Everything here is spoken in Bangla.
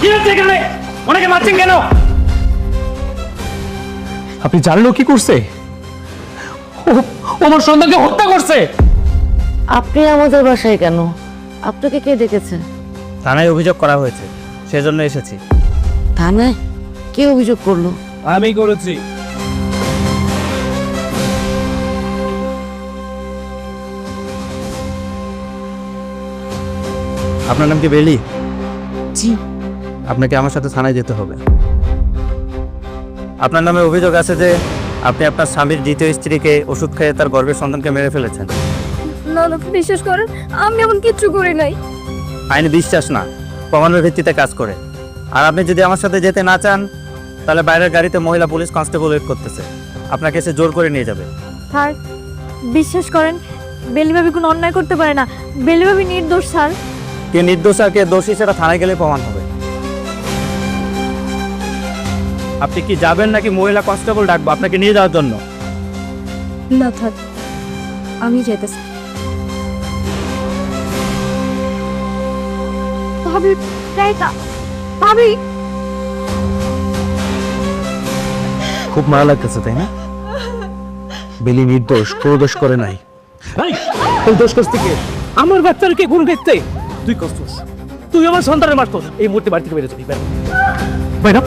কি হচ্ছে এখানে? ওনাকে মারছেন কেন? আপনি জানেন ও কি করছে? ও আমার সন্তানকে হত্যা করছে। আপনি আমাদের বাসায় কেন? আপনাকে কে ডেকেছে? থানায় অভিযোগ করা হয়েছে, সেজন্য এসেছি। থানায়? কে অভিযোগ করলো? আমি করেছি। আপনার নাম কি বেলি? জি। আপনাকে আমার সাথে থানায় যেতে হবে। আপনার নামে অভিযোগ আছে যে আপনি আপনার স্বামীর দ্বিতীয় স্ত্রীকে ওষুধ খেয়ে তার গর্ভের সন্তানকে মেরে ফেলেছেন। না না, বিশ্বাস করেন, আমি এমন কিচ্ছু করি নাই। আইনে বিশ্বাস না, প্রমাণের ভিত্তিতে কাজ করে। আর আপনি যদি আমার সাথে যেতে না চান, তাহলে বাইরের গাড়িতে মহিলা পুলিশ কনস্টেবল ওয়েট করতেছে, আপনাকে এসে জোর করে নিয়ে যাবে। স্যার, বিশ্বাস করেন, বেলিভাবি কোনো অন্যায় করতে পারে না। বেলিভাবি নির্দোষ স্যার। কে নির্দোষ আর কে দোষী সেটা থানায় গেলে প্রমাণ হবে। আপনি কি যাবেন নাকি মহিলা কনস্টেবল ডাকবো আপনাকে নিয়ে যাওয়ার জন্য? না থাক, আমি যেতেছি। ভাবি, ভাবি, খুব মারা লাগতেছে তাই না? বেলি নির্দোষ, কোনো দোষ করে নাই। তুই দোষ করছিস থেকে আমার বাচ্চাকে গুণ দেখতে তুই কষ্ট, তুই আমার সন্তানের মারতো। এই মুহূর্তে বাড়ি থেকে বেরোতে দিবেন। ম্যাডাম